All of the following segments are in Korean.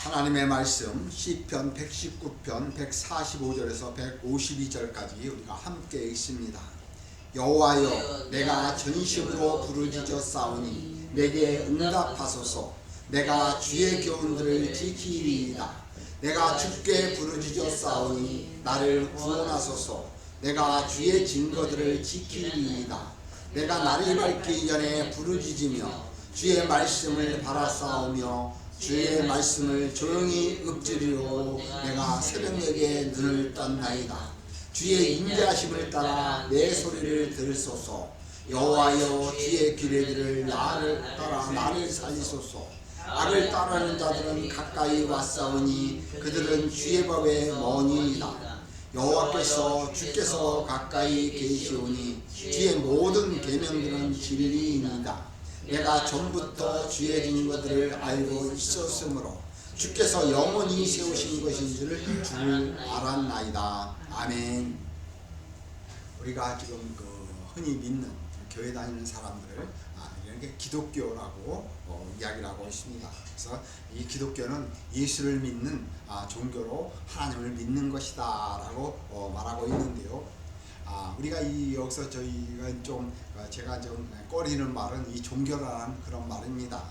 하나님의 말씀 시편 119편 145절에서 152절까지 우리가 함께 읽습니다. 여호와여, 내가 전심으로 부르짖어 싸우니 내게 응답하소서. 내가 주의 교훈들을 지키리이다. 내가 주께 부르짖어 싸우니 나를 구원하소서. 내가 주의 증거들을 지키리이다. 내가 날이 밝기 전에 부르짖으며 주의 말씀을 바라싸우며 주의 말씀을 조용히 읊조리로 내가 새벽녘에 눈을 떴나이다. 주의 인자하심을 따라 내 소리를 들으소서. 여호와여, 주의 규례들을 나를 살리소서. 악을 따르는 자들은 가까이 왔사오니 그들은 주의 법에 머니이다. 여호와께서 주께서 가까이 계시오니 주의 모든 계명들은 진리이니이다. 내가 전부터 주의 증거들을 알고 있었으므로 주께서 영원히 세우신 것인 줄 알았나이다. 아멘. 우리가 지금 흔히 믿는 교회 다니는 사람들을 이렇게 기독교라고 이야기를 하고 있습니다. 그래서 이 기독교는 예수를 믿는 종교로 하나님을 믿는 것이다 라고 말하고 있는데요. 우리가 여기서 저희가 제가 좀 꺼리는 말은 이 종교라는 그런 말입니다.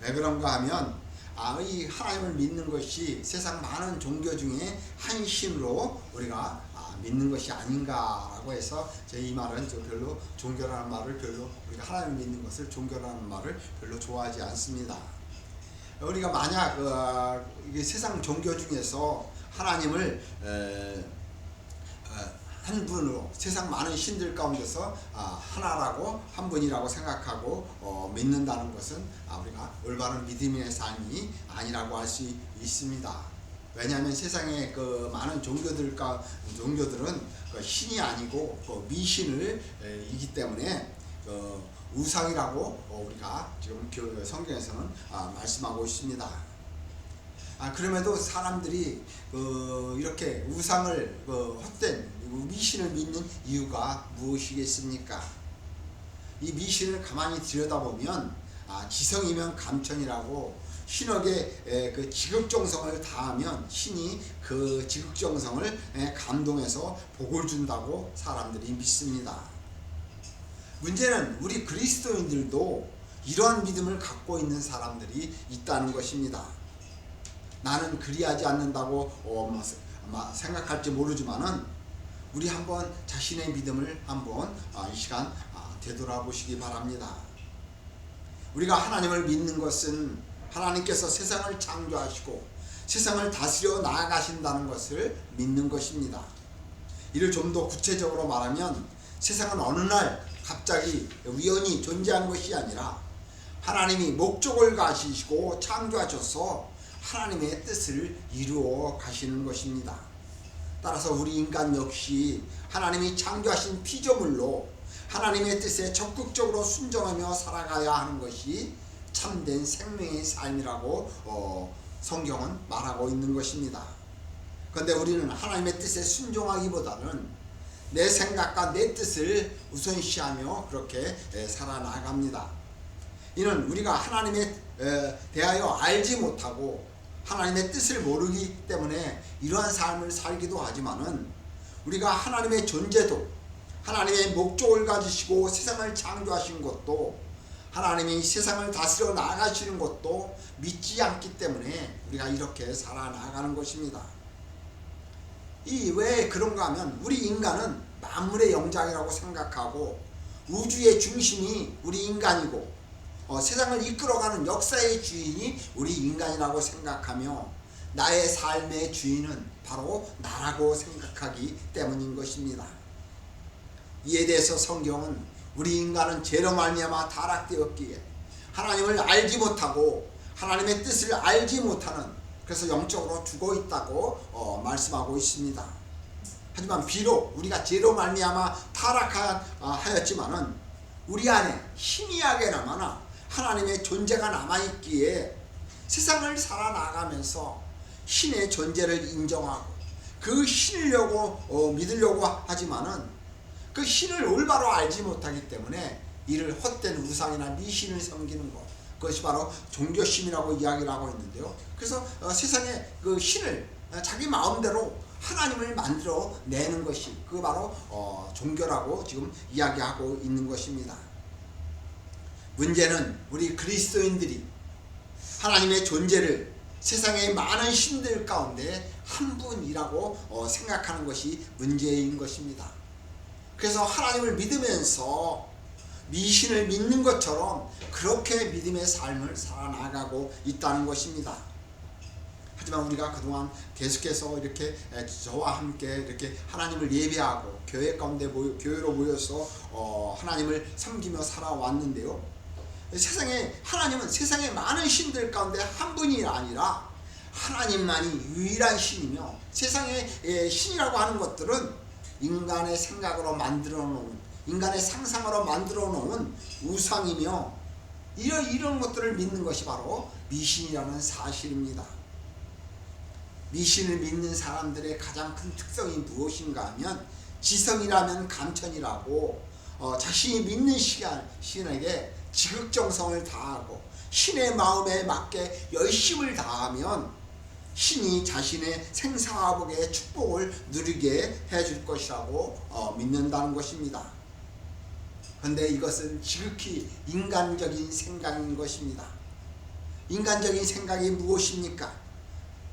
왜 그런가 하면 이 하나님을 믿는 것이 세상 많은 종교 중에 한 신으로 우리가 믿는 것이 아닌가라고 해서 이 말은 별로 종교라는 말을 별로 우리가 하나님을 믿는 것을 종교라는 말을 별로 좋아하지 않습니다. 우리가 만약 이게 세상 종교 중에서 하나님을 한 분으로 세상 많은 신들 가운데서 하나라고 한 분이라고 생각하고 믿는다는 것은 우리가 올바른 믿음의 삶이 아니라고 할 수 있습니다. 왜냐하면 세상의 많은 종교들은 신이 아니고 미신을 이기 때문에 우상이라고 우리가 지금 성경에서는 말씀하고 있습니다. 그럼에도 사람들이 이렇게 우상을 헛된 미신을 믿는 이유가 무엇이겠습니까? 이 미신을 가만히 들여다보면 지성이면 감천이라고 신에게 그 지극정성을 다하면 신이 그 지극정성을 감동해서 복을 준다고 사람들이 믿습니다. 문제는 우리 그리스도인들도 이러한 믿음을 갖고 있는 사람들이 있다는 것입니다. 나는 그리하지 않는다고 생각할지 모르지만은 우리 한번 자신의 믿음을 한번 이 시간 되돌아보시기 바랍니다. 우리가 하나님을 믿는 것은 하나님께서 세상을 창조하시고 세상을 다스려 나아가신다는 것을 믿는 것입니다. 이를 좀 더 구체적으로 말하면 세상은 어느 날 갑자기 우연히 존재한 것이 아니라 하나님이 목적을 가지시고 창조하셔서 하나님의 뜻을 이루어 가시는 것입니다. 따라서 우리 인간 역시 하나님이 창조하신 피조물로 하나님의 뜻에 적극적으로 순종하며 살아가야 하는 것이 참된 생명의 삶이라고 성경은 말하고 있는 것입니다. 그런데 우리는 하나님의 뜻에 순종하기보다는 내 생각과 내 뜻을 우선시하며 그렇게 살아나갑니다. 이는 우리가 하나님에 대하여 알지 못하고 하나님의 뜻을 모르기 때문에 이러한 삶을 살기도 하지만은 우리가 하나님의 존재도 하나님의 목적을 가지시고 세상을 창조하신 것도 하나님이 세상을 다스려 나가시는 것도 믿지 않기 때문에 우리가 이렇게 살아나가는 것입니다. 왜 그런가 하면 우리 인간은 만물의 영장이라고 생각하고 우주의 중심이 우리 인간이고 세상을 이끌어가는 역사의 주인이 우리 인간이라고 생각하며 나의 삶의 주인은 바로 나라고 생각하기 때문인 것입니다. 이에 대해서 성경은 우리 인간은 죄로 말미암아 타락되었기에 하나님을 알지 못하고 하나님의 뜻을 알지 못하는, 그래서 영적으로 죽어 있다고 말씀하고 있습니다. 하지만 비록 우리가 죄로 말미암아 타락하였지만은 우리 안에 희미하게나마나 하나님의 존재가 남아있기에 세상을 살아나가면서 신의 존재를 인정하고 그 신을 믿으려고 하지만은 그 신을 올바로 알지 못하기 때문에 이를 헛된 우상이나 미신을 섬기는 것, 그것이 바로 종교심이라고 이야기를 하고 있는데요. 그래서 세상에 그 신을 자기 마음대로 하나님을 만들어 내는 것이 그 바로 종교라고 지금 이야기하고 있는 것입니다. 문제는 우리 그리스도인들이 하나님의 존재를 세상의 많은 신들 가운데 한 분이라고 생각하는 것이 문제인 것입니다. 그래서 하나님을 믿으면서 미신을 믿는 것처럼 그렇게 믿음의 삶을 살아나가고 있다는 것입니다. 하지만 우리가 그동안 계속해서 이렇게 저와 함께 이렇게 하나님을 예배하고 교회 가운데 교회로 모여서 하나님을 섬기며 살아왔는데요. 하나님은 세상의 많은 신들 가운데 한 분이 아니라 하나님만이 유일한 신이며 세상의 신이라고 하는 것들은 인간의 생각으로 만들어 놓은 인간의 상상으로 만들어 놓은 우상이며 이런 것들을 믿는 것이 바로 미신이라는 사실입니다. 미신을 믿는 사람들의 가장 큰 특성이 무엇인가 하면 지성이라면 감천이라고 자신이 믿는 신에게 지극정성을 다하고 신의 마음에 맞게 열심을 다하면 신이 자신의 생사화복의 축복을 누리게 해줄 것이라고 믿는다는 것입니다. 그런데 이것은 지극히 인간적인 생각인 것입니다. 인간적인 생각이 무엇입니까?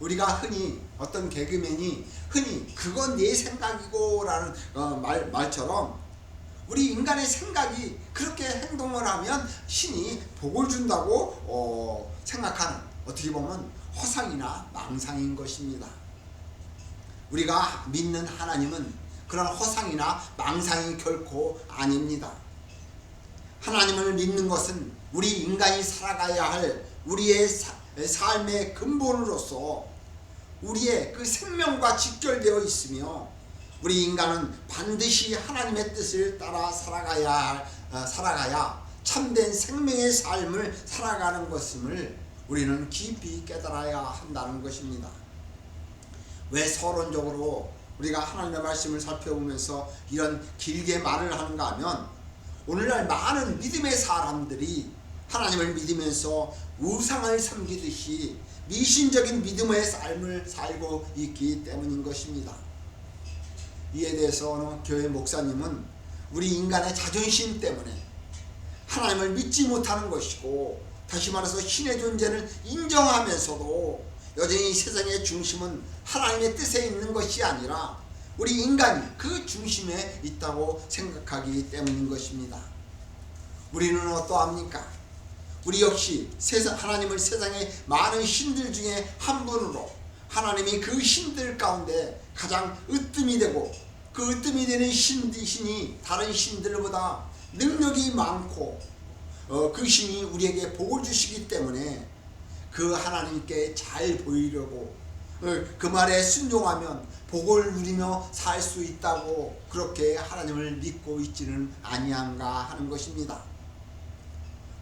우리가 흔히 어떤 개그맨이 흔히 그건 내 생각이고 라는 말처럼 우리 인간의 생각이 그렇게 행동을 하면 신이 복을 준다고 생각하는 어떻게 보면 허상이나 망상인 것입니다. 우리가 믿는 하나님은 그런 허상이나 망상이 결코 아닙니다. 하나님을 믿는 것은 우리 인간이 살아가야 할 우리의 삶의 근본으로서 우리의 그 생명과 직결되어 있으며 우리 인간은 반드시 하나님의 뜻을 따라 살아가야 참된 생명의 삶을 살아가는 것임을 우리는 깊이 깨달아야 한다는 것입니다. 왜 서론적으로 우리가 하나님의 말씀을 살펴보면서 이런 길게 말을 하는가 하면 오늘날 많은 믿음의 사람들이 하나님을 믿으면서 우상을 섬기듯이 미신적인 믿음의 삶을 살고 있기 때문인 것입니다. 이에 대해서 어느 교회 목사님은 우리 인간의 자존심 때문에 하나님을 믿지 못하는 것이고 다시 말해서 신의 존재를 인정하면서도 여전히 세상의 중심은 하나님의 뜻에 있는 것이 아니라 우리 인간이 그 중심에 있다고 생각하기 때문인 것입니다. 우리는 어떠합니까? 우리 역시 하나님을 세상의 많은 신들 중에 한 분으로 하나님이 그 신들 가운데 가장 으뜸이 되고 그 으뜸이 되는 신이 다른 신들보다 능력이 많고 그 신이 우리에게 복을 주시기 때문에 그 하나님께 잘 보이려고 그 말에 순종하면 복을 누리며 살 수 있다고 그렇게 하나님을 믿고 있지는 아니한가 하는 것입니다.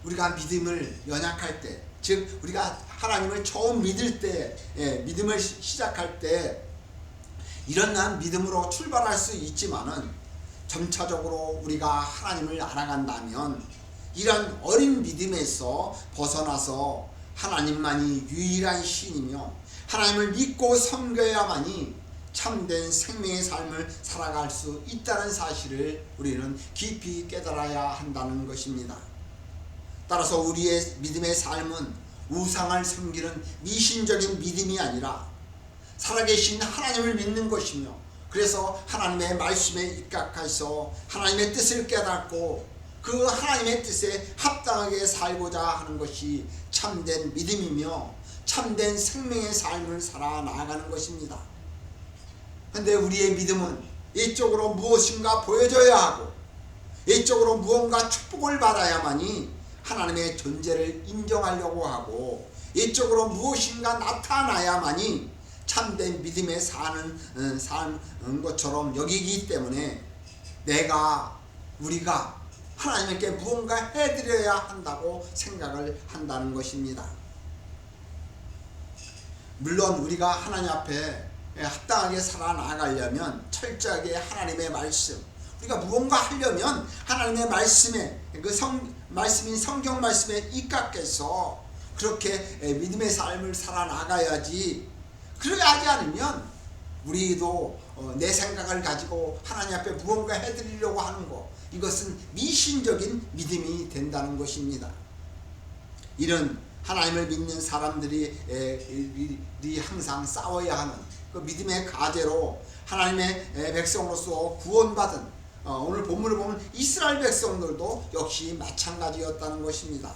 우리가 믿음을 연약할 때, 즉 우리가 하나님을 처음 믿을 때, 믿음을 시작할 때 이런 믿음으로 출발할 수 있지만은 점차적으로 우리가 하나님을 알아간다면 이런 어린 믿음에서 벗어나서 하나님만이 유일한 신이며 하나님을 믿고 섬겨야만이 참된 생명의 삶을 살아갈 수 있다는 사실을 우리는 깊이 깨달아야 한다는 것입니다. 따라서 우리의 믿음의 삶은 우상을 섬기는 미신적인 믿음이 아니라 살아계신 하나님을 믿는 것이며 그래서 하나님의 말씀에 입각해서 하나님의 뜻을 깨닫고 그 하나님의 뜻에 합당하게 살고자 하는 것이 참된 믿음이며 참된 생명의 삶을 살아나가는 것입니다. 그런데 우리의 믿음은 이쪽으로 무엇인가 보여줘야 하고 이쪽으로 무언가 축복을 받아야만이 하나님의 존재를 인정하려고 하고 이쪽으로 무엇인가 나타나야만이 참된 믿음에 사는 것처럼 여기기 때문에 우리가 하나님께 무언가 해드려야 한다고 생각을 한다는 것입니다. 물론 우리가 하나님 앞에 합당하게 살아나가려면 철저하게 하나님의 말씀, 우리가 무언가 하려면 하나님의 말씀에 말씀인 성경 말씀에 입각해서 그렇게 믿음의 삶을 살아나가야지. 그렇게 하지 않으면 우리도 내 생각을 가지고 하나님 앞에 무언가 해드리려고 하는 것, 이것은 미신적인 믿음이 된다는 것입니다. 이런 하나님을 믿는 사람들이 항상 싸워야 하는 그 믿음의 과제로 하나님의 백성으로서 구원받은 오늘 본문을 보면 이스라엘 백성들도 역시 마찬가지였다는 것입니다.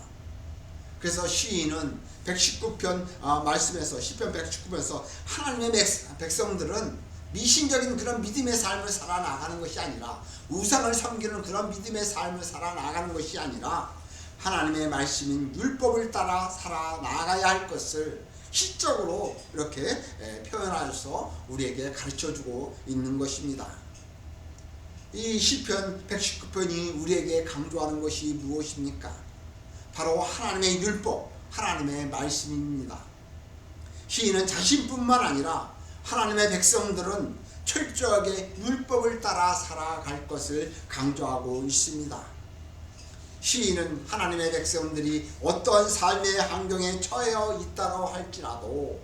그래서 시인은 119편 말씀에서 시편 119편에서 하나님의 백성들은 미신적인 그런 믿음의 삶을 살아나가는 것이 아니라, 우상을 섬기는 그런 믿음의 삶을 살아나가는 것이 아니라 하나님의 말씀인 율법을 따라 살아나가야 할 것을 시적으로 이렇게 표현하여서 우리에게 가르쳐주고 있는 것입니다. 이 시편 119편이 우리에게 강조하는 것이 무엇입니까? 바로 하나님의 율법, 하나님의 말씀입니다. 시인은 자신뿐만 아니라 하나님의 백성들은 철저하게 율법을 따라 살아갈 것을 강조하고 있습니다. 시인은 하나님의 백성들이 어떠한 삶의 환경에 처해 있다고 할지라도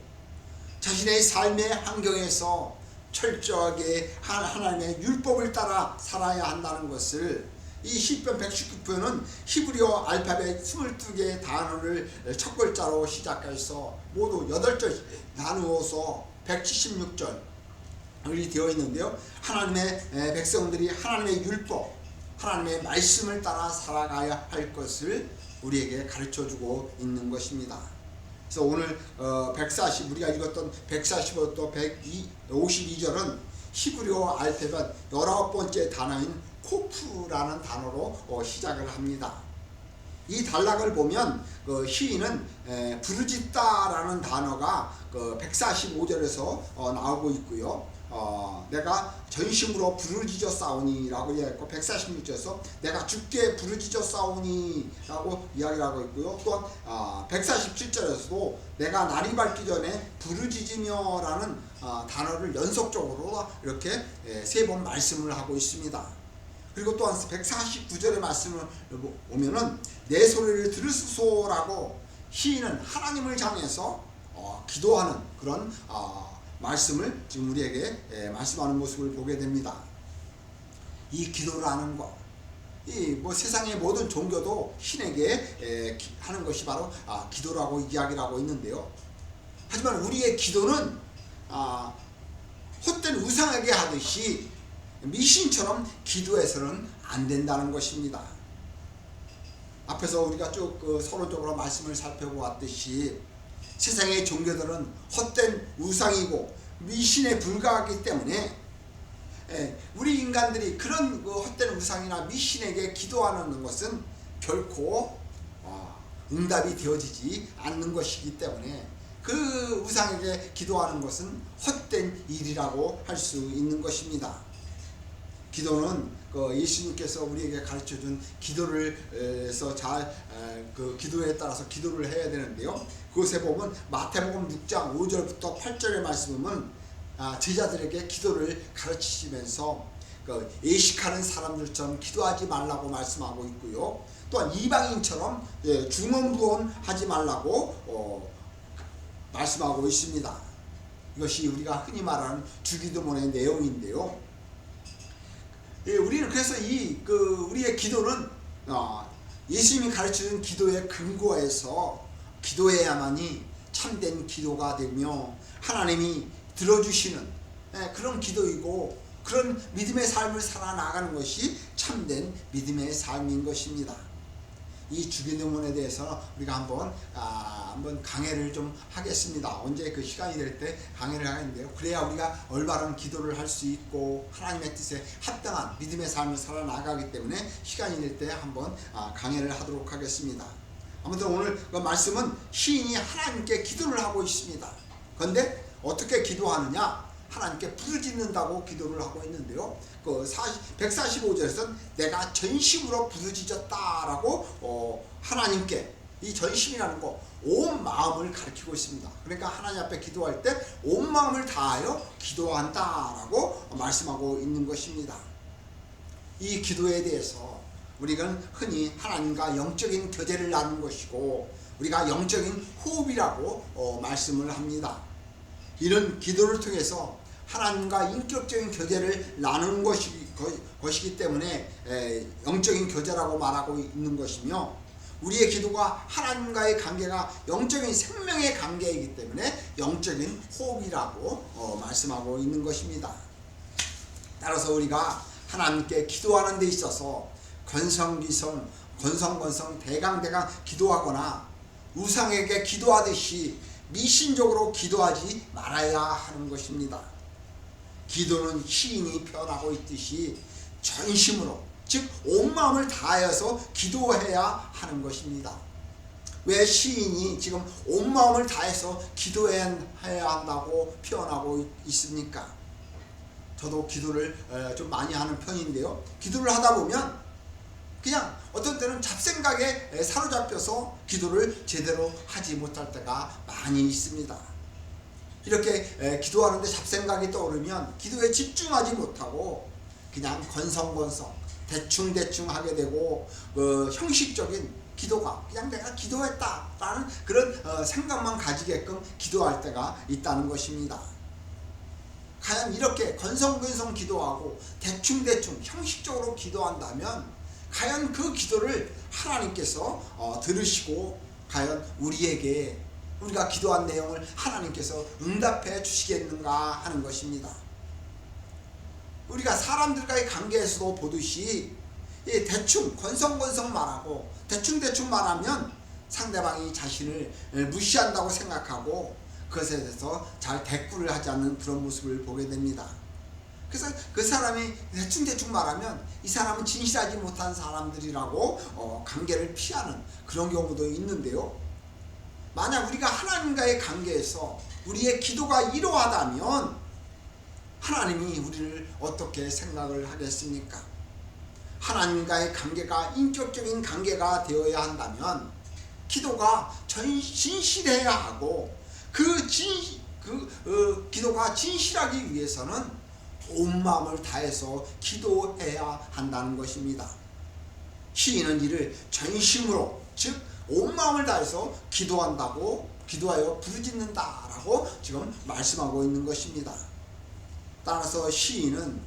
자신의 삶의 환경에서 철저하게 하나님의 율법을 따라 살아야 한다는 것을, 이 시편 119편은 히브리어 알파벳 22개의 단어를 첫 글자로 시작해서 모두 8절 나누어서 176절이 되어 있는데요. 하나님의 백성들이 하나님의 율법, 하나님의 말씀을 따라 살아가야 할 것을 우리에게 가르쳐주고 있는 것입니다. 그래서 오늘 우리가 읽었던 145또 152절은 히브리어 알파벳 19번째 단어인 코프라는 단어로 시작을 합니다. 이 단락을 보면 시인은 부르짖다라는 단어가 145절에서 나오고 있고요. 내가 전심으로 부르짖어 싸우니라고 이야기했고, 146절에서 내가 주께 부르짖어 싸우니라고 이야기를 하고 있고요. 또한 147절에서도 내가 날이 밝기 전에 부르짖으며라는 단어를 연속적으로 이렇게 3번 말씀을 하고 있습니다. 그리고 또한 149절의 말씀을 보면은 내 소리를 들으소서라고 시인은 하나님을 향해서 기도하는 그런 말씀을 지금 우리에게 말씀하는 모습을 보게 됩니다. 이 기도라는 것, 세상의 모든 종교도 신에게 하는 것이 바로 기도라고 이야기를 하고 있는데요. 하지만 우리의 기도는 헛된 우상에게 하듯이 미신처럼 기도해서는 안 된다는 것입니다. 앞에서 우리가 쭉 서론적으로 말씀을 살펴보았듯이 세상의 종교들은 헛된 우상이고 미신에 불과하기 때문에 우리 인간들이 그런 헛된 우상이나 미신에게 기도하는 것은 결코 응답이 되어지지 않는 것이기 때문에 그 우상에게 기도하는 것은 헛된 일이라고 할 수 있는 것입니다. 기도는 예수님께서 우리에게 가르쳐준 기도를 해서 기도에 따라서 기도를 해야 되는데요. 그것에 보면 마태복음 6장 5절부터 8절의 말씀은 제자들에게 기도를 가르치시면서 예식하는 사람들처럼 기도하지 말라고 말씀하고 있고요. 또한 이방인처럼 중언부언하지 말라고 말씀하고 있습니다. 이것이 우리가 흔히 말하는 주기도문의 내용인데요. 우리는 그래서 우리의 기도는 예수님이 가르치는 기도의 근거에서 기도해야만이 참된 기도가 되며 하나님이 들어주시는 그런 기도이고, 그런 믿음의 삶을 살아나가는 것이 참된 믿음의 삶인 것입니다. 이 주기도문에 대해서 우리가 한번 강해를 좀 하겠습니다. 언제 그 시간이 될 때 강해를 하겠는데요. 그래야 우리가 올바른 기도를 할 수 있고 하나님의 뜻에 합당한 믿음의 삶을 살아나가기 때문에 시간이 될 때 한번 강해를 하도록 하겠습니다. 아무튼 오늘 그 말씀은 시인이 하나님께 기도를 하고 있습니다. 그런데 어떻게 기도하느냐? 하나님께 부르짖는다고 기도를 하고 있는데요. 145절에서는 내가 전심으로 부르짖었다라고 하나님께, 이 전심이라는 거 온 마음을 가리키고 있습니다. 그러니까 하나님 앞에 기도할 때 온 마음을 다하여 기도한다라고 말씀하고 있는 것입니다. 이 기도에 대해서 우리는 흔히 하나님과 영적인 교제를 나누는 것이고, 우리가 영적인 호흡이라고 말씀을 합니다. 이런 기도를 통해서 하나님과 인격적인 교제를 나누는 것이기 때문에 영적인 교제라고 말하고 있는 것이며, 우리의 기도가 하나님과의 관계가 영적인 생명의 관계이기 때문에 영적인 호흡이라고 말씀하고 있는 것입니다. 따라서 우리가 하나님께 기도하는 데 있어서 건성기성, 건성건성, 대강대강 기도하거나 우상에게 기도하듯이 미신적으로 기도하지 말아야 하는 것입니다. 기도는 시인이 표현하고 있듯이 전심으로, 즉 온 마음을 다하여서 기도해야 하는 것입니다. 왜 시인이 지금 온 마음을 다해서 기도해야 한다고 표현하고 있습니까? 저도 기도를 좀 많이 하는 편인데요, 기도를 하다 보면 그냥 어떤 때는 잡생각에 사로잡혀서 기도를 제대로 하지 못할 때가 많이 있습니다. 이렇게 기도하는데 잡생각이 떠오르면 기도에 집중하지 못하고 그냥 건성건성 대충대충 하게 되고, 형식적인 기도가 그냥 내가 기도했다라는 그런 생각만 가지게끔 기도할 때가 있다는 것입니다. 과연 이렇게 건성건성 기도하고 대충대충 형식적으로 기도한다면 과연 그 기도를 하나님께서 들으시고 과연 우리가 기도한 내용을 하나님께서 응답해 주시겠는가 하는 것입니다. 우리가 사람들과의 관계에서도 보듯이 대충 건성건성 말하고 대충대충 말하면 상대방이 자신을 무시한다고 생각하고 그것에 대해서 잘 대꾸를 하지 않는 그런 모습을 보게 됩니다. 그래서 그 사람이 대충대충 말하면 이 사람은 진실하지 못한 사람들이라고 관계를 피하는 그런 경우도 있는데요, 만약 우리가 하나님과의 관계에서 우리의 기도가 이러하다면 하나님이 우리를 어떻게 생각을 하겠습니까? 하나님과의 관계가 인격적인 관계가 되어야 한다면 기도가 진실해야 하고, 기도가 진실하기 위해서는 온 마음을 다해서 기도해야 한다는 것입니다. 시인은 이를 전심으로, 즉 온 마음을 다해서 기도하여 부르짖는다라고 지금 말씀하고 있는 것입니다. 따라서 시인은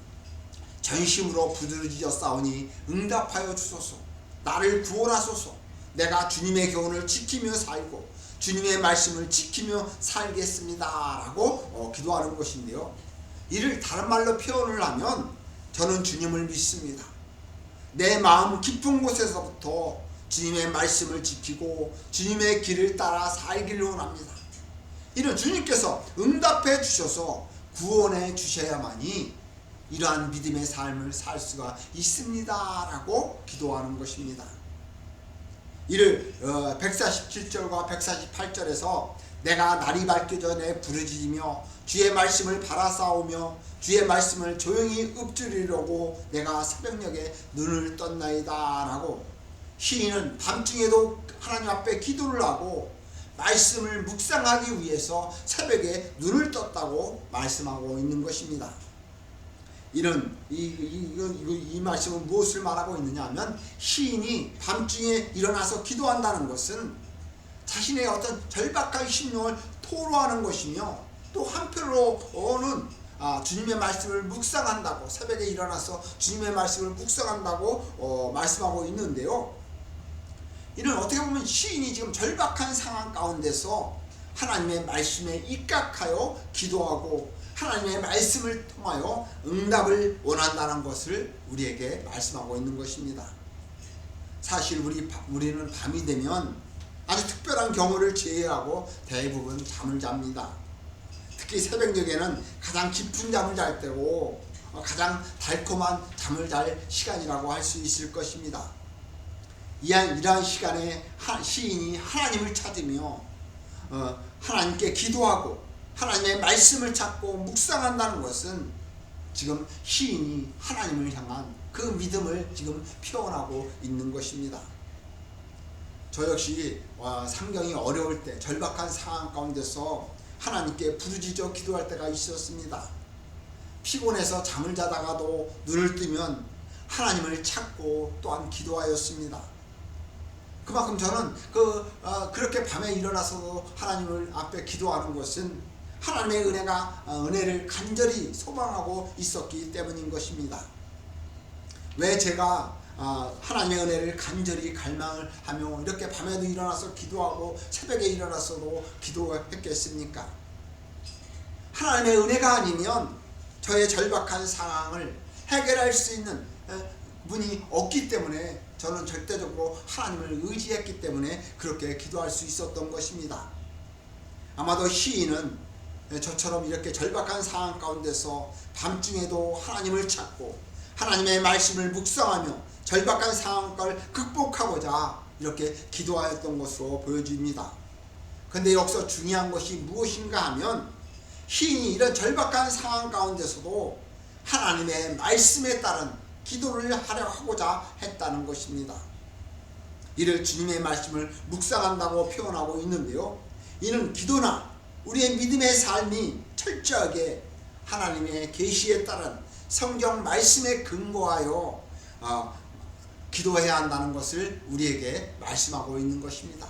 전심으로 부르짖었사오니 응답하여 주소서, 나를 구원하소서, 내가 주님의 교훈을 지키며 살고 주님의 말씀을 지키며 살겠습니다 라고 기도하는 것인데요, 이를 다른 말로 표현을 하면 저는 주님을 믿습니다. 내 마음 깊은 곳에서부터 주님의 말씀을 지키고 주님의 길을 따라 살기를 원합니다. 이는 주님께서 응답해 주셔서 구원해 주셔야만이 이러한 믿음의 삶을 살 수가 있습니다 라고 기도하는 것입니다. 이를 147절과 148절에서 내가 날이 밝기 전에 부르짖으며 주의 말씀을 바라싸우며 주의 말씀을 조용히 읊조리려고 내가 새벽녘에 눈을 떴나이다 라고, 시인은 밤중에도 하나님 앞에 기도를 하고 말씀을 묵상하기 위해서 새벽에 눈을 떴다고 말씀하고 있는 것입니다. 이런 이 말씀은 무엇을 말하고 있느냐 하면, 시인이 밤중에 일어나서 기도한다는 것은 자신의 어떤 절박한 심령을 토로하는 것이며, 또 한편으로는 주님의 말씀을 묵상한다고, 새벽에 일어나서 주님의 말씀을 묵상한다고 말씀하고 있는데요, 이는 어떻게 보면 시인이 지금 절박한 상황 가운데서 하나님의 말씀에 입각하여 기도하고 하나님의 말씀을 통하여 응답을 원한다는 것을 우리에게 말씀하고 있는 것입니다. 사실 우리는 밤이 되면 아주 특별한 경우를 제외하고 대부분 잠을 잡니다. 특히 새벽녘에는 가장 깊은 잠을 잘 때고 가장 달콤한 잠을 잘 시간이라고 할 수 있을 것입니다. 이러한 시간에 시인이 하나님을 찾으며 하나님께 기도하고 하나님의 말씀을 찾고 묵상한다는 것은 지금 시인이 하나님을 향한 그 믿음을 지금 표현하고 있는 것입니다. 저 역시 상경이 어려울 때, 절박한 상황 가운데서 하나님께 부르짖어 기도할 때가 있었습니다. 피곤해서 잠을 자다가도 눈을 뜨면 하나님을 찾고 또한 기도하였습니다. 그만큼 저는 그렇게 밤에 일어나서도 하나님을 앞에 기도하는 것은 하나님의 은혜를 간절히 소망하고 있었기 때문인 것입니다. 왜 제가 하나님의 은혜를 간절히 갈망을 하며 이렇게 밤에도 일어나서 기도하고 새벽에 일어나서도 기도했겠습니까? 하나님의 은혜가 아니면 저의 절박한 상황을 해결할 수 있는 분이 없기 때문에 저는 절대적으로 하나님을 의지했기 때문에 그렇게 기도할 수 있었던 것입니다. 아마도 시인은 저처럼 이렇게 절박한 상황 가운데서 밤중에도 하나님을 찾고 하나님의 말씀을 묵상하며 절박한 상황을 극복하고자 이렇게 기도하였던 것으로 보여집니다. 그런데 여기서 중요한 것이 무엇인가 하면 시인이 이런 절박한 상황 가운데서도 하나님의 말씀에 따른 기도를 하고자 했다는 것입니다. 이를 주님의 말씀을 묵상한다고 표현하고 있는데요. 이는 기도나 우리의 믿음의 삶이 철저하게 하나님의 계시에 따른 성경 말씀에 근거하여 기도해야 한다는 것을 우리에게 말씀하고 있는 것입니다.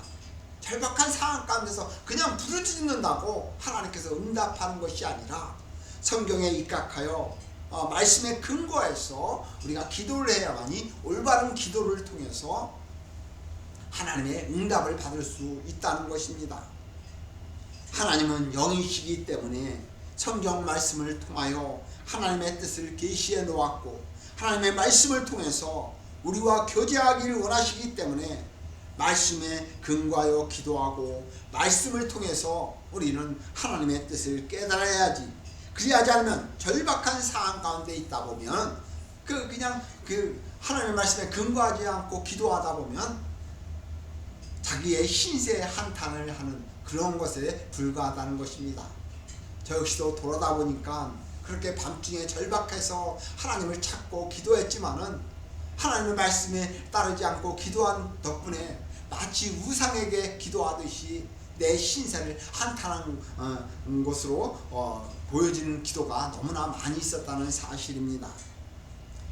절박한 상황 가운데서 그냥 부르짖는다고 하나님께서 응답하는 것이 아니라 성경에 입각하여 말씀에 근거해서 우리가 기도를 해야만이 올바른 기도를 통해서 하나님의 응답을 받을 수 있다는 것입니다. 하나님은 영이시기 때문에 성경 말씀을 통하여 하나님의 뜻을 계시해 놓았고 하나님의 말씀을 통해서 우리와 교제하기를 원하시기 때문에 말씀에 근거하여 기도하고 말씀을 통해서 우리는 하나님의 뜻을 깨달아야지. 그리하지 않으면 절박한 상황 가운데 있다 보면 그냥 하나님의 말씀에 근거하지 않고 기도하다 보면 자기의 신세 한탄을 하는 그런 것에 불과하다는 것입니다. 저 역시도 돌아다 보니까 그렇게 밤중에 절박해서 하나님을 찾고 기도했지만은 하나님의 말씀에 따르지 않고 기도한 덕분에 마치 우상에게 기도하듯이 내 신세를 한탄한 것으로 보여지는 기도가 너무나 많이 있었다는 사실입니다.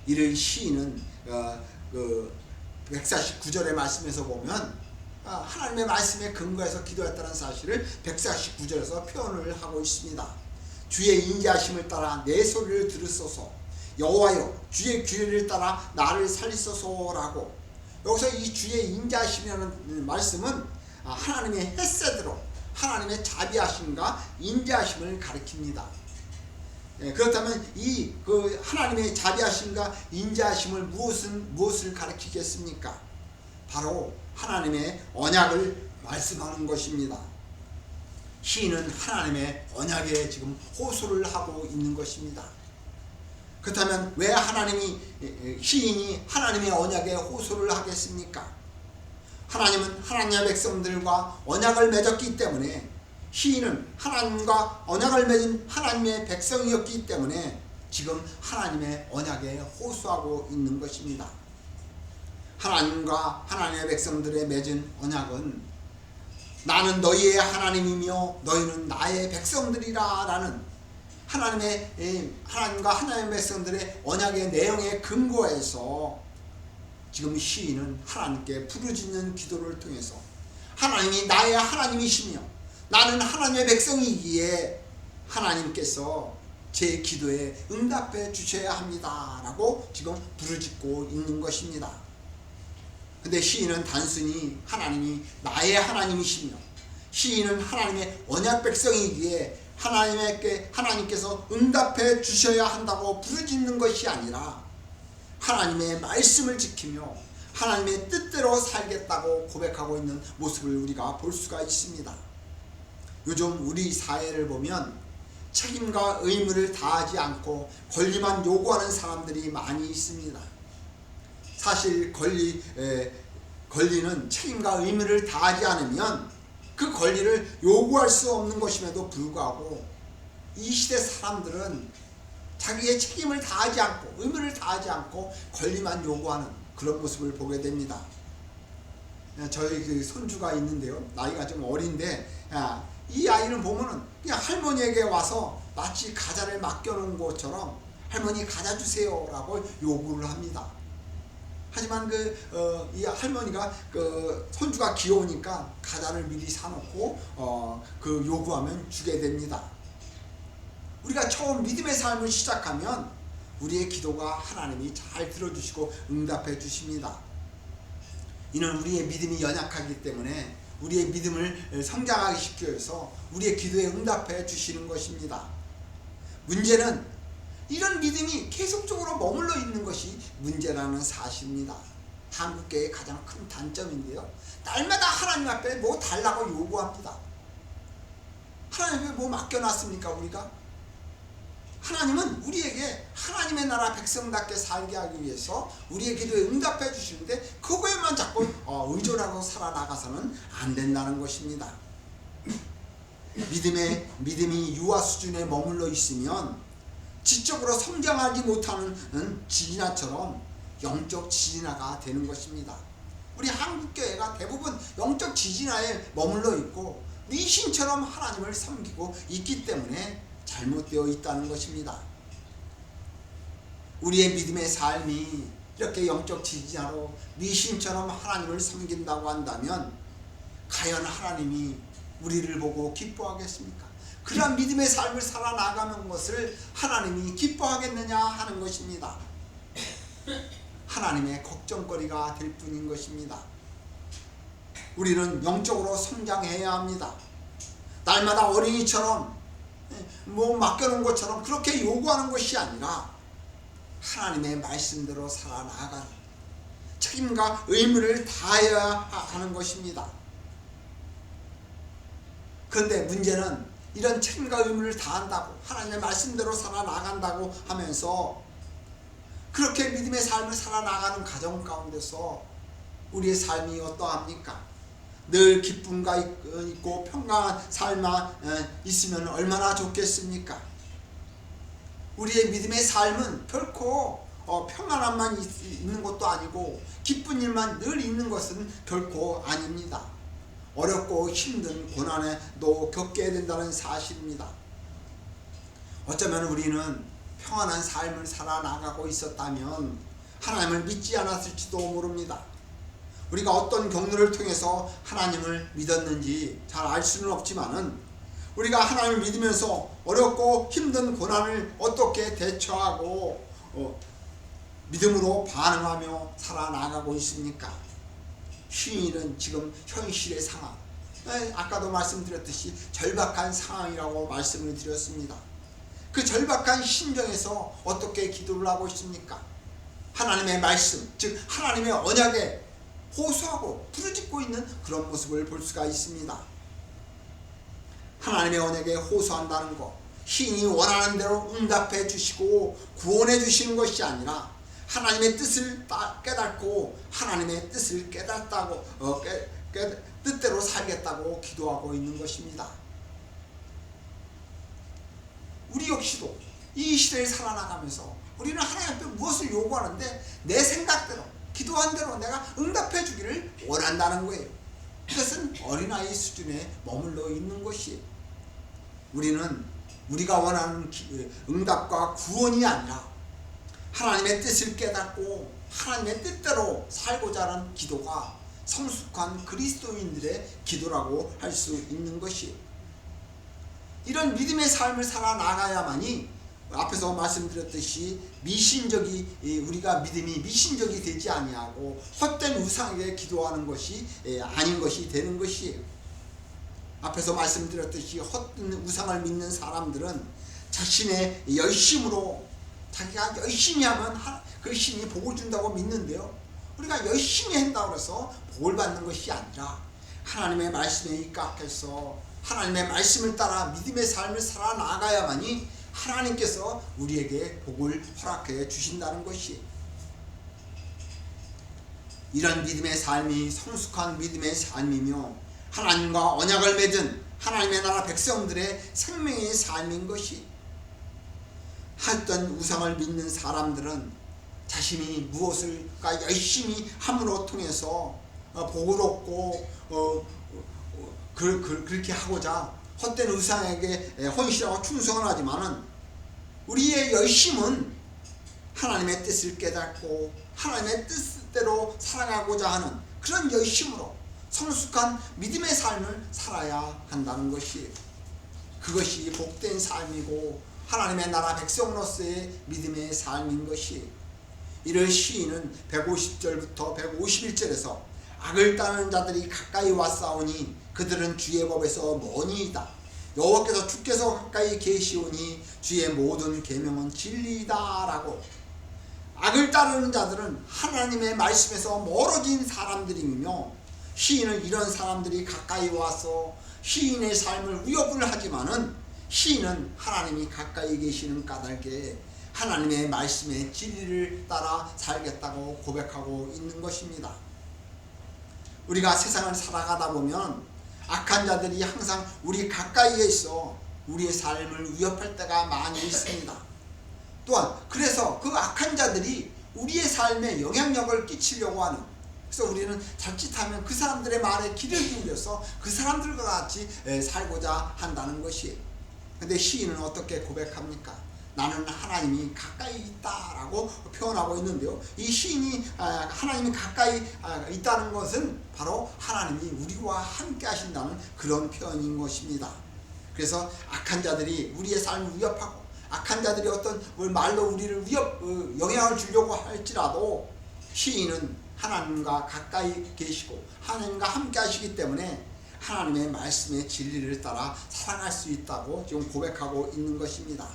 이를 시인은 149절의 말씀에서 보면 하나님의 말씀에 근거해서 기도했다는 사실을 149절에서 표현을 하고 있습니다. 주의 인자하심을 따라 내 소리를 들으소서 여호와여 주의 규례를 따라 나를 살리소서라고. 여기서 이 주의 인자하심이라는 말씀은 하나님의 헤세드로 하나님의 자비하심과 인자하심을 가리킵니다. 그렇다면 이 하나님의 자비하심과 인자하심을 무엇을 가리키겠습니까? 바로 하나님의 언약을 말씀하는 것입니다. 시인은 하나님의 언약에 지금 호소를 하고 있는 것입니다. 그렇다면 왜 시인이 하나님의 언약에 호소를 하겠습니까? 하나님은 하나님의 백성들과 언약을 맺었기 때문에 시인은 하나님과 언약을 맺은 하나님의 백성이었기 때문에 지금 하나님의 언약에 호소하고 있는 것입니다. 하나님과 하나님의 백성들의 맺은 언약은 나는 너희의 하나님이며 너희는 나의 백성들이라 라는 하나님과 하나님의 백성들의 언약의 내용에 근거해서 지금 시인은 하나님께 부르짖는 기도를 통해서 하나님이 나의 하나님이시며 나는 하나님의 백성이기에 하나님께서 제 기도에 응답해 주셔야 합니다 라고 지금 부르짖고 있는 것입니다. 근데 시인은 단순히 하나님이 나의 하나님이시며 시인은 하나님의 언약 백성이기에 하나님께서 응답해 주셔야 한다고 부르짖는 것이 아니라 하나님의 말씀을 지키며 하나님의 뜻대로 살겠다고 고백하고 있는 모습을 우리가 볼 수가 있습니다. 요즘 우리 사회를 보면 책임과 의무를 다하지 않고 권리만 요구하는 사람들이 많이 있습니다. 사실 권리는 책임과 의무를 다하지 않으면 그 권리를 요구할 수 없는 것임에도 불구하고 이 시대 사람들은 자기의 책임을 다하지 않고 의무를 다하지 않고 권리만 요구하는 그런 모습을 보게 됩니다. 저희 손주가 있는데요. 나이가 좀 어린데 이 아이는 보면은 그냥 할머니에게 와서 마치 과자를 맡겨놓은 것처럼 할머니 과자 주세요 라고 요구를 합니다. 하지만 이 할머니가 손주가 귀여우니까 과자를 미리 사놓고 요구하면 주게 됩니다. 우리가 처음 믿음의 삶을 시작하면 우리의 기도가 하나님이 잘 들어주시고 응답해 주십니다. 이는 우리의 믿음이 연약하기 때문에 우리의 믿음을 성장하기 쉽게 해서 우리의 기도에 응답해 주시는 것입니다. 문제는 이런 믿음이 계속적으로 머물러 있는 것이 문제라는 사실입니다. 한국교회의 가장 큰 단점인데요, 날마다 하나님 앞에 뭐 달라고 요구합니다. 하나님 앞에 뭐 맡겨놨습니까? 우리가? 하나님은 우리에게 하나님의 나라 백성답게 살게 하기 위해서 우리의 기도에 응답해 주시는데 그거에만 자꾸 의존하고 살아나가서는 안 된다는 것입니다. 믿음이 유아 수준에 머물러 있으면 지적으로 성장하지 못하는 지진아처럼 영적 지진아가 되는 것입니다. 우리 한국교회가 대부분 영적 지진아에 머물러 있고 미신처럼 하나님을 섬기고 있기 때문에 잘못되어 있다는 것입니다. 우리의 믿음의 삶이 이렇게 영적 지진아로 미신처럼 하나님을 섬긴다고 한다면 과연 하나님이 우리를 보고 기뻐하겠습니까? 그러한 믿음의 삶을 살아나가는 것을 하나님이 기뻐하겠느냐 하는 것입니다. 하나님의 걱정거리가 될 뿐인 것입니다. 우리는 영적으로 성장해야 합니다. 날마다 어린이처럼 뭐 맡겨놓은 것처럼 그렇게 요구하는 것이 아니라 하나님의 말씀대로 살아나가는 책임과 의무를 다해야 하는 것입니다. 그런데 문제는 이런 책임과 의무를 다한다고 하나님의 말씀대로 살아나간다고 하면서 그렇게 믿음의 삶을 살아나가는 가정 가운데서 우리의 삶이 어떠합니까? 늘 기쁨과 있고 평강한 삶만 있으면 얼마나 좋겠습니까? 우리의 믿음의 삶은 결코 평안함만 있는 것도 아니고 기쁜 일만 늘 있는 것은 결코 아닙니다. 어렵고 힘든 고난에도 겪게 된다는 사실입니다. 어쩌면 우리는 평안한 삶을 살아나가고 있었다면 하나님을 믿지 않았을지도 모릅니다. 우리가 어떤 경로를 통해서 하나님을 믿었는지 잘 알 수는 없지만은 우리가 하나님을 믿으면서 어렵고 힘든 고난을 어떻게 대처하고 믿음으로 반응하며 살아나가고 있습니까? 신일은 지금 현실의 상황, 아까도 말씀드렸듯이 절박한 상황이라고 말씀을 드렸습니다. 그 절박한 심정에서 어떻게 기도를 하고 있습니까? 하나님의 말씀, 즉 하나님의 언약에 호소하고 부르짖고 있는 그런 모습을 볼 수가 있습니다. 하나님의 언약에 호소한다는 것, 신이 원하는 대로 응답해 주시고 구원해 주시는 것이 아니라 하나님의 뜻을 깨닫고 하나님의 뜻을 깨닫다고 뜻대로 살겠다고 기도하고 있는 것입니다. 우리 역시도 이 시대에 살아나가면서 우리는 하나님 앞에 무엇을 요구하는데 내 생각대로 기도한 대로 내가 응답해 주기를 원한다는 거예요. 이것은 어린아이 수준에 머물러 있는 것이에요. 우리는 우리가 원하는 응답과 구원이 아니라 하나님의 뜻을 깨닫고 하나님의 뜻대로 살고자 하는 기도가 성숙한 그리스도인들의 기도라고 할 수 있는 것이에요. 이런 믿음의 삶을 살아나가야만이 앞에서 말씀드렸듯이 우리가 믿음이 미신적이 되지 아니하고 헛된 우상에게 기도하는 것이 아닌 것이 되는 것이에요. 앞에서 말씀드렸듯이 헛된 우상을 믿는 사람들은 자신의 열심으로 자기가 열심히 하면 그 신이 복을 준다고 믿는데요, 우리가 열심히 한다고 해서 복을 받는 것이 아니라 하나님의 말씀에 입각해서 하나님의 말씀을 따라 믿음의 삶을 살아나가야만이 하나님께서 우리에게 복을 허락해 주신다는 것이, 이런 믿음의 삶이 성숙한 믿음의 삶이며 하나님과 언약을 맺은 하나님의 나라 백성들의 생명의 삶인 것이, 하여튼 우상을 믿는 사람들은 자신이 무엇을 열심히 함으로 통해서 복을 얻고 그렇게 하고자 헛된 우상에게 헌신하고 충성을 하지만은 우리의 열심은 하나님의 뜻을 깨닫고 하나님의 뜻대로 살아가고자 하는 그런 열심으로 성숙한 믿음의 삶을 살아야 한다는 것이에요. 그것이 복된 삶이고 하나님의 나라 백성으로서의 믿음의 삶인 것이에요. 이를 시인은 150절부터 151절에서 악을 따르는 자들이 가까이 왔사오니 그들은 주의 법에서 머니이다. 여호와께서 주께서 가까이 계시오니 주의 모든 계명은 진리이다 라고, 악을 따르는 자들은 하나님의 말씀에서 멀어진 사람들이며 시인은 이런 사람들이 가까이 와서 시인의 삶을 위협을 하지만은 시인은 하나님이 가까이 계시는 까닭에 하나님의 말씀의 진리를 따라 살겠다고 고백하고 있는 것입니다. 우리가 세상을 살아가다 보면 악한 자들이 항상 우리 가까이에 있어 우리의 삶을 위협할 때가 많이 있습니다. 또한 그래서 그 악한 자들이 우리의 삶에 영향력을 끼치려고 하는, 그래서 우리는 자칫하면 그 사람들의 말에 귀를 기울여서 그 사람들과 같이 살고자 한다는 것이에요. 근데 시인은 어떻게 고백합니까? 나는 하나님이 가까이 있다라고 표현하고 있는데요. 이 시인이 하나님이 가까이 있다는 것은 바로 하나님이 우리와 함께 하신다는 그런 표현인 것입니다. 그래서 악한 자들이 우리의 삶을 위협하고 악한 자들이 어떤 말로 우리를 영향을 주려고 할지라도 시인은 하나님과 가까이 계시고 하나님과 함께 하시기 때문에 하나님의 말씀의 진리를 따라 살아갈 수 있다고 지금 고백하고 있는 것입니다.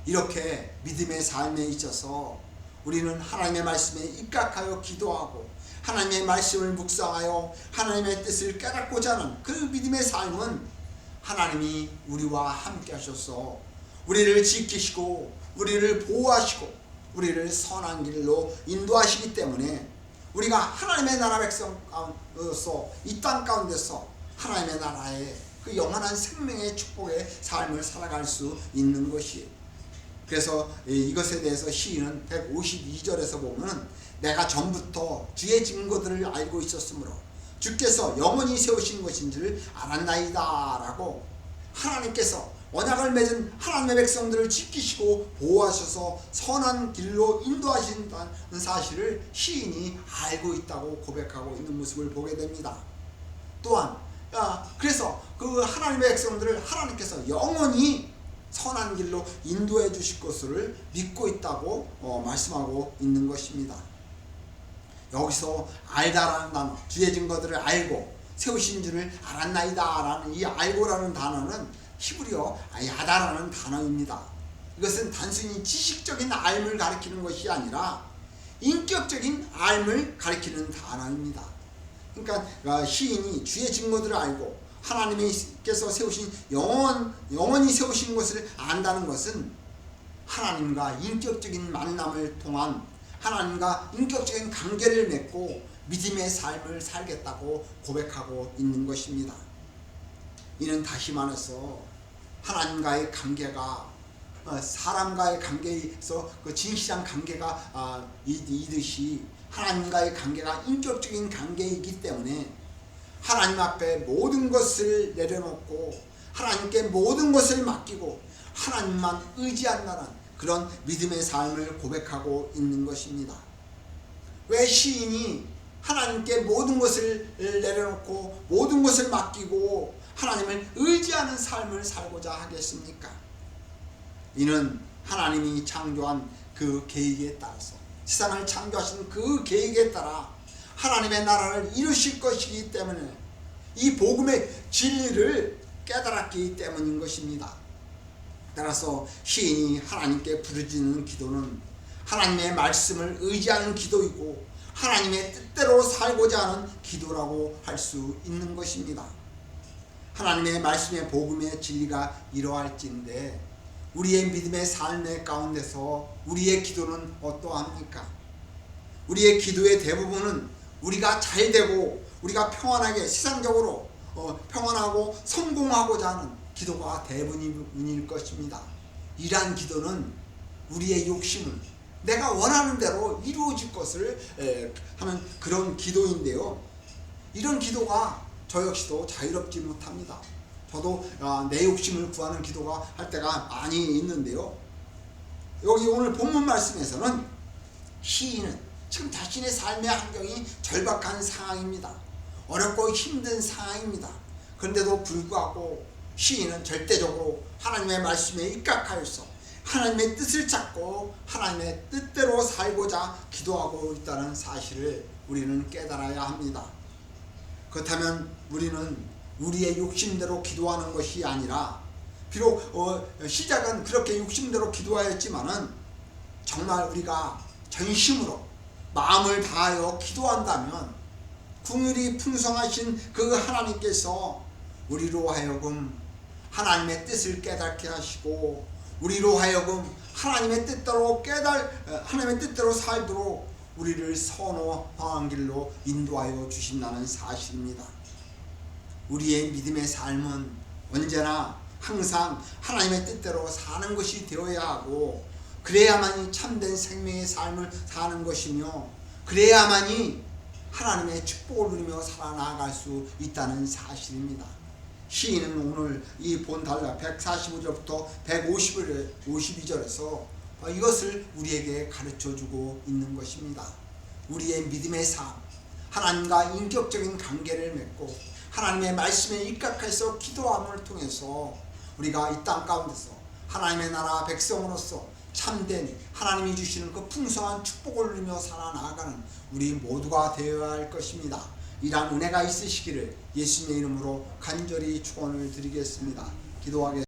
이렇게 믿음의 삶에 있어서 우리는 하나님의 말씀에 입각하여 기도하고 하나님의 말씀을 묵상하여 하나님의 뜻을 깨닫고자 하는 그 믿음의 삶은 하나님이 우리와 함께 하셔서 우리를 지키시고 우리를 보호하시고 우리를 선한 길로 인도하시기 때문에 우리가 하나님의 나라 백성으로서 이 땅 가운데서 하나님의 나라의 그 영원한 생명의 축복의 삶을 살아갈 수 있는 것이에요. 그래서 이것에 대해서 시인은 152절에서 보면 내가 전부터 주의 증거들을 알고 있었으므로 주께서 영원히 세우신 것인 줄 알았나이다 라고, 하나님께서 언약을 맺은 하나님의 백성들을 지키시고 보호하셔서 선한 길로 인도하신다는 사실을 시인이 알고 있다고 고백하고 있는 모습을 보게 됩니다. 또한 그래서 그 하나님의 백성들을 하나님께서 영원히 선한 길로 인도해 주실 것을 믿고 있다고 말씀하고 있는 것입니다. 여기서 알다라는 단어, 주의 증거들을 알고 세우신 줄을 알았나이다 라는 이 알고라는 단어는 히브리어 야다라는 단어입니다. 이것은 단순히 지식적인 알을 가리키는 것이 아니라 인격적인 알을 가리키는 단어입니다. 그러니까 시인이 주의 증거들을 알고 하나님께서 세우신 영원히 세우신 것을 안다는 것은 하나님과 인격적인 만남을 통한 하나님과 인격적인 관계를 맺고 믿음의 삶을 살겠다고 고백하고 있는 것입니다. 이는 다시 말해서 하나님과의 관계가 사람과의 관계에서 그 진실한 관계가 이듯이 하나님과의 관계가 인격적인 관계이기 때문에 하나님 앞에 모든 것을 내려놓고 하나님께 모든 것을 맡기고 하나님만 의지한다는 그런 믿음의 삶을 고백하고 있는 것입니다. 왜 시인이 하나님께 모든 것을 내려놓고 모든 것을 맡기고 하나님을 의지하는 삶을 살고자 하겠습니까? 이는 하나님이 창조한 그 계획에 따라서, 세상을 창조하신 그 계획에 따라 하나님의 나라를 이루실 것이기 때문에 이 복음의 진리를 깨달았기 때문인 것입니다. 따라서 시인이 하나님께 부르짖는 기도는 하나님의 말씀을 의지하는 기도이고 하나님의 뜻대로 살고자 하는 기도라고 할 수 있는 것입니다. 하나님의 말씀의 복음의 진리가 이러할진데 우리의 믿음의 삶의 가운데서 우리의 기도는 어떠합니까? 우리의 기도의 대부분은 우리가 잘되고 우리가 평안하게 세상적으로 평안하고 성공하고자 하는 기도가 대부분일 것입니다. 이러한 기도는 우리의 욕심을 내가 원하는 대로 이루어질 것을 하는 그런 기도인데요. 이런 기도가 저 역시도 자유롭지 못합니다. 저도 내 욕심을 구하는 기도가 할 때가 많이 있는데요. 여기 오늘 본문 말씀에서는 시인은 지금 자신의 삶의 환경이 절박한 상황입니다. 어렵고 힘든 상황입니다. 그런데도 불구하고 시인은 절대적으로 하나님의 말씀에 입각하여서 하나님의 뜻을 찾고 하나님의 뜻대로 살고자 기도하고 있다는 사실을 우리는 깨달아야 합니다. 그렇다면 우리는 우리의 욕심대로 기도하는 것이 아니라, 비록 시작은 그렇게 욕심대로 기도하였지만은 정말 우리가 전심으로 마음을 다하여 기도한다면 긍휼이 풍성하신 그 하나님께서 우리로 하여금 하나님의 뜻을 깨닫게 하시고 우리로 하여금 하나님의 뜻대로 살도록 우리를 선호한 길로 인도하여 주신다는 사실입니다. 우리의 믿음의 삶은 언제나 항상 하나님의 뜻대로 사는 것이 되어야 하고, 그래야만이 참된 생명의 삶을 사는 것이며, 그래야만이 하나님의 축복을 누리며 살아나갈 수 있다는 사실입니다. 시인은 오늘 이 본달라 145절부터 152절에서 이것을 우리에게 가르쳐주고 있는 것입니다. 우리의 믿음의 삶, 하나님과 인격적인 관계를 맺고 하나님의 말씀에 입각해서 기도함을 통해서 우리가 이 땅 가운데서 하나님의 나라 백성으로서 참된 하나님이 주시는 그 풍성한 축복을 누리며 살아나가는 우리 모두가 되어야 할 것입니다. 이러한 은혜가 있으시기를 예수님의 이름으로 간절히 축원을 드리겠습니다. 기도하겠습니다.